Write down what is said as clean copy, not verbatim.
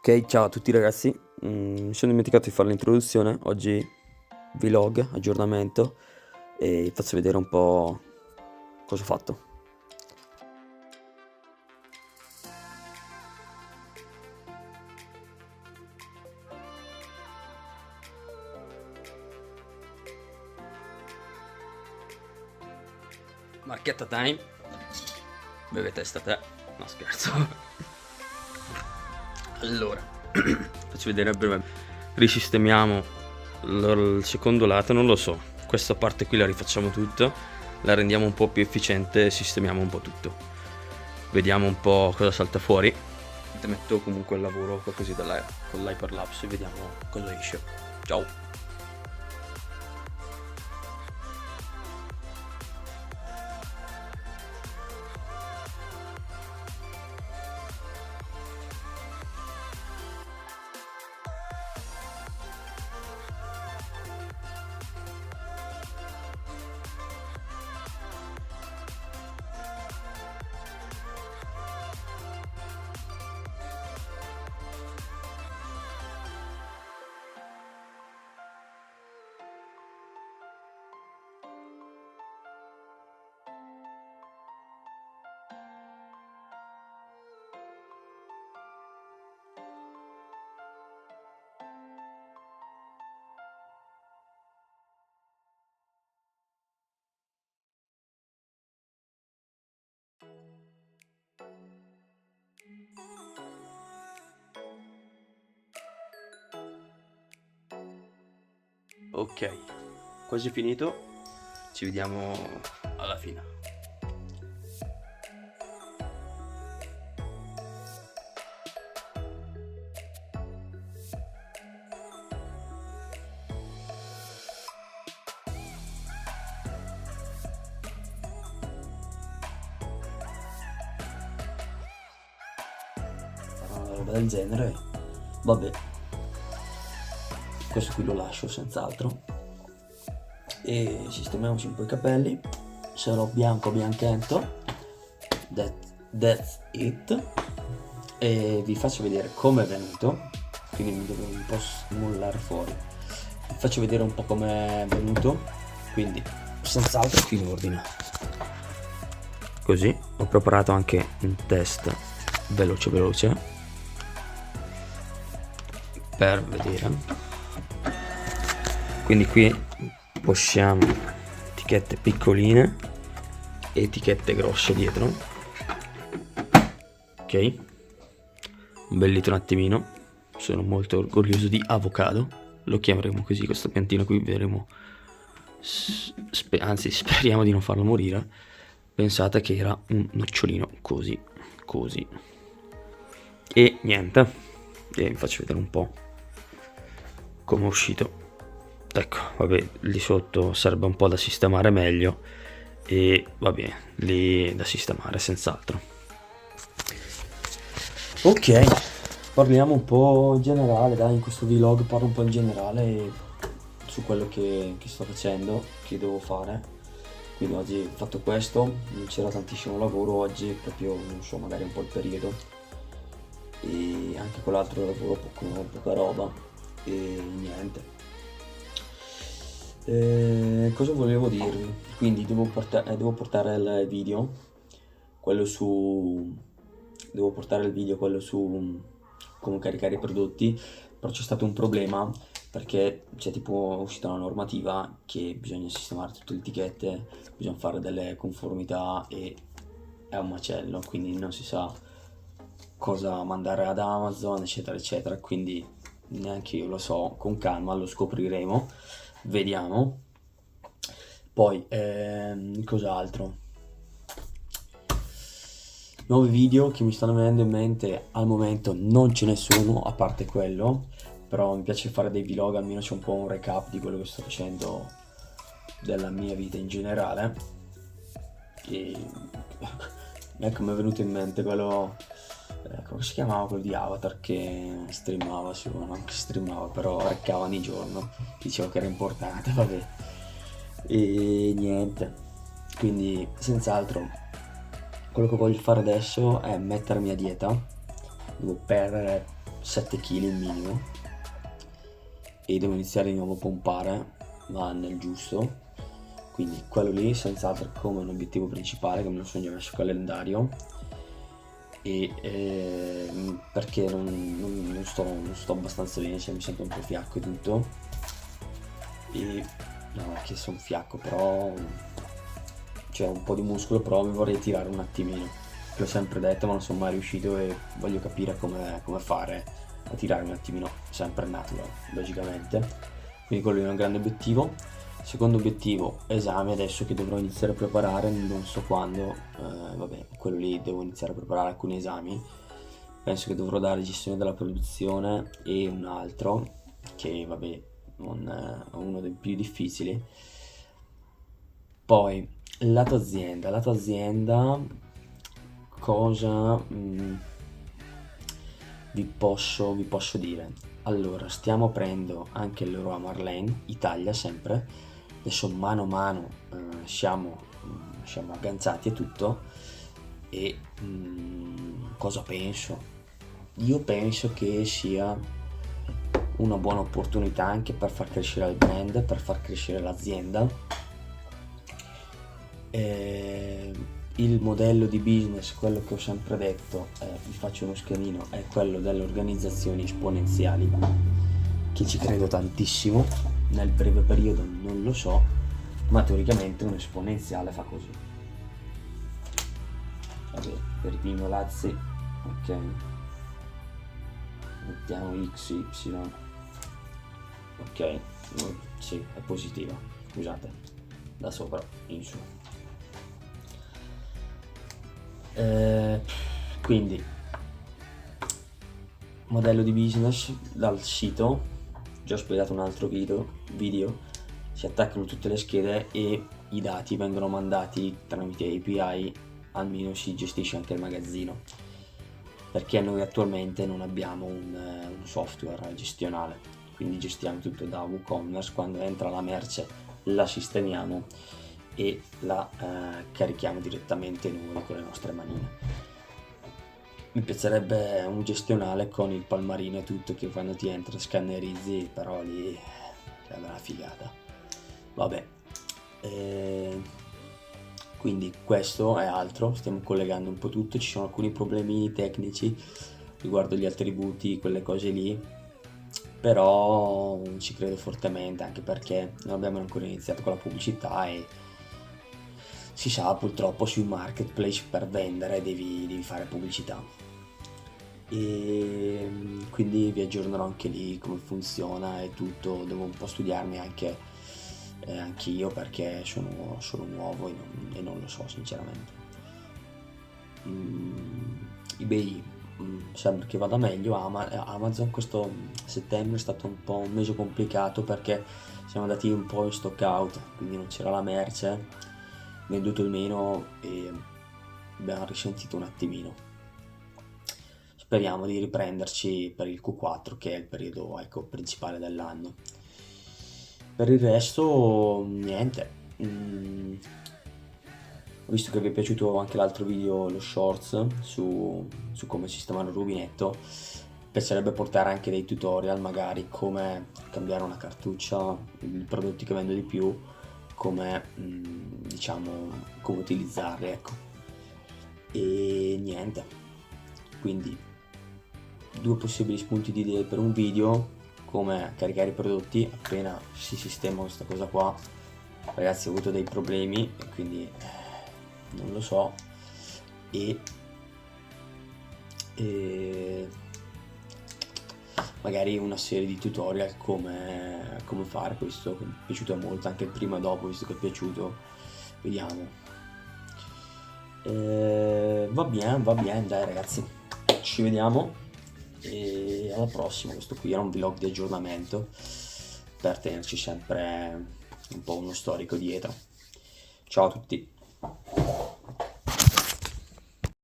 Ok, ciao a tutti ragazzi. Mi sono dimenticato di fare l'introduzione. Oggi vlog, aggiornamento e vi faccio vedere un po' cosa ho fatto. Marchetta time. Beve testa te. No, scherzo. Allora, faccio vedere brevemente. Risistemiamo il secondo lato, non lo so. Questa parte qui la rifacciamo tutta, la rendiamo un po' più efficiente e sistemiamo un po' tutto. Vediamo un po' cosa salta fuori. Metto comunque il lavoro così con l'hyperlapse e vediamo cosa esce. Ciao. Ok, quasi finito, ci vediamo alla fine. Una roba del genere, vabbè, questo qui lo lascio senz'altro. E sistemiamoci un po' i capelli, sarò bianco bianchetto, that's it. E vi faccio vedere come è venuto, quindi mi devo un po' smollare fuori. Vi faccio vedere un po' come è venuto, quindi senz'altro qui in ordine. Così ho preparato anche un test veloce per vedere. Quindi qui possiamo etichette piccoline e etichette grosse dietro. Ok, un bel litro un attimino. Sono molto orgoglioso di avocado, lo chiameremo così questo piantino qui. Vedremo, anzi speriamo di non farlo morire. Pensate che era un nocciolino così e niente, e vi faccio vedere un po' come è uscito. Ecco, vabbè, lì sotto serve un po' da sistemare meglio e vabbè, lì da sistemare senz'altro. Ok, parliamo un po' in generale, dai, in questo vlog parlo un po' in generale su quello che sto facendo, che devo fare. Quindi oggi ho fatto questo, non c'era tantissimo lavoro oggi, proprio, non so, magari un po' il periodo. E anche con l'altro lavoro poca roba e niente. Cosa volevo dirvi? Quindi devo portare il video, quello su... Devo portare il video, quello su come caricare i prodotti, però c'è stato un problema perché c'è tipo uscita una normativa che bisogna sistemare tutte le etichette, bisogna fare delle conformità e è un macello, quindi non si sa cosa mandare ad Amazon, eccetera, eccetera, quindi neanche io lo so, con calma lo scopriremo. Vediamo. Poi, cos'altro? Nuovi video che mi stanno venendo in mente al momento non ce ne sono, a parte quello, però mi piace fare dei vlog, almeno c'è un po' un recap di quello che sto facendo della mia vita in generale. E ecco, mi è venuto in mente quello, come si chiamava quello di Avatar che streamava su, non che streamava, però reccava ogni giorno, dicevo che era importante, vabbè. E niente, quindi senz'altro quello che voglio fare adesso è mettermi a dieta, devo perdere 7 kg minimo e devo iniziare di nuovo a pompare, ma nel giusto. Quindi quello lì senz'altro come un obiettivo principale che me lo sono già messo in calendario, e perché non sto abbastanza bene, cioè mi sento un po' fiacco e tutto, e no, che sono fiacco, però c'è un po' di muscolo, però mi vorrei tirare un attimino, che ho sempre detto ma non sono mai riuscito e voglio capire come fare a tirare un attimino, sempre natural logicamente, quindi quello è un grande obiettivo. Secondo obiettivo, esame adesso che dovrò iniziare a preparare, non so quando, vabbè, quello lì devo iniziare a preparare alcuni esami, penso che dovrò dare gestione della produzione e un altro, che vabbè, non è uno dei più difficili. Poi, lato azienda, cosa vi posso dire? Allora, stiamo aprendo anche il Leroy Merlin, Italia sempre, adesso mano a mano siamo agganciati e tutto, e cosa penso? Io penso che sia una buona opportunità anche per far crescere il brand, per far crescere l'azienda. Il modello di business, quello che ho sempre detto, vi faccio uno schemino, è quello delle organizzazioni esponenziali, che ci credo tantissimo. Nel breve periodo non lo so, ma teoricamente un esponenziale fa così. Vabbè, per i pingolazzi, ok, mettiamo XY, ok, sì, è positiva, scusate, da sopra in su. Quindi modello di business dal sito, già ho spiegato un altro video, si attaccano tutte le schede e i dati vengono mandati tramite API, almeno si gestisce anche il magazzino, perché noi attualmente non abbiamo un software gestionale, quindi gestiamo tutto da WooCommerce. Quando entra la merce la sistemiamo e la carichiamo direttamente noi con le nostre manine. Mi piacerebbe un gestionale con il palmarino e tutto, che quando ti entra scannerizzi, però lì sarebbe una figata. Vabbè, quindi questo è altro, stiamo collegando un po' tutto, ci sono alcuni problemi tecnici riguardo gli attributi, quelle cose lì, però ci credo fortemente, anche perché non abbiamo ancora iniziato con la pubblicità e si sa, purtroppo sui marketplace per vendere devi fare pubblicità, e quindi vi aggiornerò anche lì come funziona e tutto. Devo un po' studiarmi anche io, perché sono nuovo e non lo so sinceramente. eBay sembra che vada meglio. Amazon questo settembre è stato un po' un mese complicato, perché siamo andati un po' in stock out, quindi non c'era la merce, venduto il meno e abbiamo risentito un attimino. Speriamo di riprenderci per il Q4, che è il periodo, ecco, principale dell'anno. Per il resto niente. Ho visto che vi è piaciuto anche l'altro video, lo shorts su come sistemare un rubinetto. Piacerebbe portare anche dei tutorial, magari come cambiare una cartuccia, i prodotti che vendo di più, come diciamo, come utilizzarli, ecco. E niente, quindi 2 possibili spunti di idee per un video: come caricare i prodotti appena si sistema questa cosa qua. Ragazzi, ho avuto dei problemi e quindi non lo so, e magari una serie di tutorial come fare questo, che mi è piaciuto molto, anche il prima e dopo, visto che è piaciuto. Vediamo. Va bene, dai ragazzi, ci vediamo e alla prossima. Questo qui era un vlog di aggiornamento per tenerci sempre un po' uno storico dietro. Ciao a tutti.